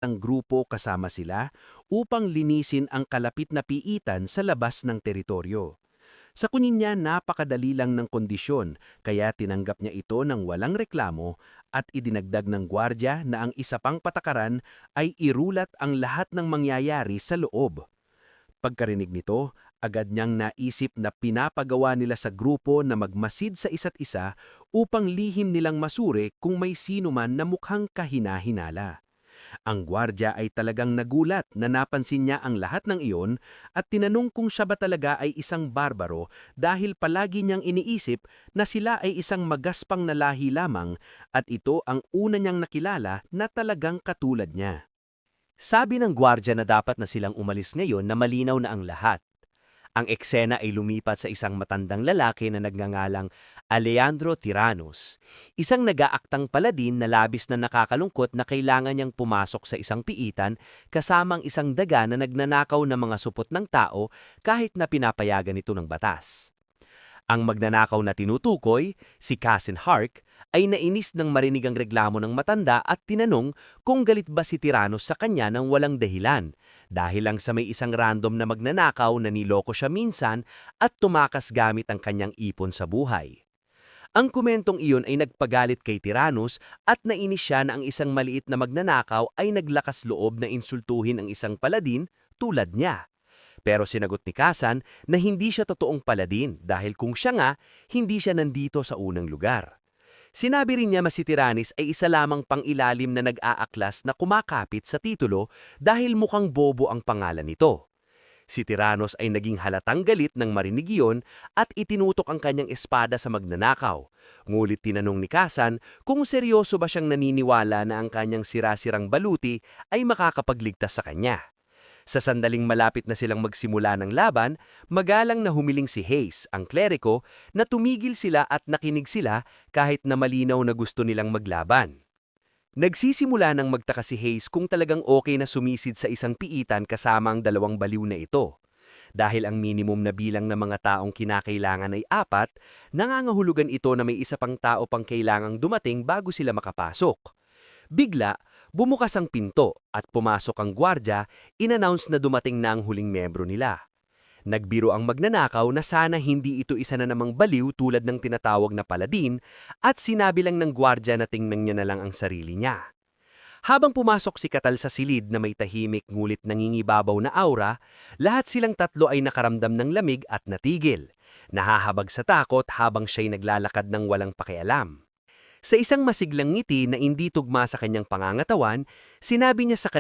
ng grupo kasama sila upang linisin ang kalapit na piitan sa labas ng teritoryo. Sa kunin niya napakadali lang ng kondisyon kaya tinanggap niya ito ng walang reklamo at idinagdag ng gwardya na ang isa pang patakaran ay irulat ang lahat ng mangyayari sa loob. Pagkarinig nito, agad niyang naisip na pinapagawa nila sa grupo na magmasid sa isa't isa upang lihim nilang masuri kung may sino man na mukhang kahina-hinala. Ang gwardya ay talagang nagulat na napansin niya ang lahat ng iyon at tinanong kung siya ba talaga ay isang barbaro dahil palagi niyang iniisip na sila ay isang magaspang na lahi lamang at ito ang una niyang nakilala na talagang katulad niya. Sabi ng gwardya na dapat na silang umalis ngayon na malinaw na ang lahat. Ang eksena ay lumipat sa isang matandang lalaki na nagngangalang Alejandro Tiranos, isang nag-aaktang paladin na labis na nakakalungkot na kailangan niyang pumasok sa isang piitan kasamang isang daga na nagnanakaw ng mga supot ng tao kahit na pinapayagan ito ng batas. Ang magnanakaw na tinutukoy, si Cousin Hark, ay nainis nang marinig ang reklamo ng matanda at tinanong kung galit ba si Tiranos sa kanya nang walang dahilan, dahil lang sa may isang random na magnanakaw na niloko siya minsan at tumakas gamit ang kanyang ipon sa buhay. Ang komentong iyon ay nagpagalit kay Tiranos at nainis siya na ang isang maliit na magnanakaw ay naglakas loob na insultuhin ang isang paladin tulad niya. Pero sinagot ni Kasan na hindi siya totoong paladin dahil kung siya nga, hindi siya nandito sa unang lugar. Sinabi rin niya si Tiranis ay isa lamang pang-ilalim na nag-aaklas na kumakapit sa titulo dahil mukhang bobo ang pangalan nito. Si Tiranos ay naging halatang galit nang marinig iyon at itinutok ang kanyang espada sa magnanakaw. Ngulit tinanong ni Kasan kung seryoso ba siyang naniniwala na ang kanyang sirasirang baluti ay makakapagligtas sa kanya. Sa sandaling malapit na silang magsimula ng laban, magalang na humiling si Hayes, ang kleriko, na tumigil sila at nakinig sila kahit na malinaw na gusto nilang maglaban. Nagsisimula nang magtaka si Hayes kung talagang okay na sumisid sa isang piitan kasama ang dalawang baliw na ito. Dahil ang minimum na bilang ng mga taong kinakailangan ay 4, nangangahulugan ito na may isa pang tao pang kailangang dumating bago sila makapasok. Bigla, bumukas ang pinto at pumasok ang gwardya, inannounce na dumating na ang huling miyembro nila. Nagbiro ang magnanakaw na sana hindi ito isa na namang baliw tulad ng tinatawag na paladin at sinabi lang ng gwardya na tingnan niya na lang ang sarili niya. Habang pumasok si Katal sa silid na may tahimik ngulit nangingibabaw na aura, lahat silang tatlo ay nakaramdam ng lamig at natigil. Nahahabag sa takot habang siya'y naglalakad ng walang pakialam. Sa isang masiglang ngiti na hindi tugma sa kanyang pangangatawan, sinabi niya sa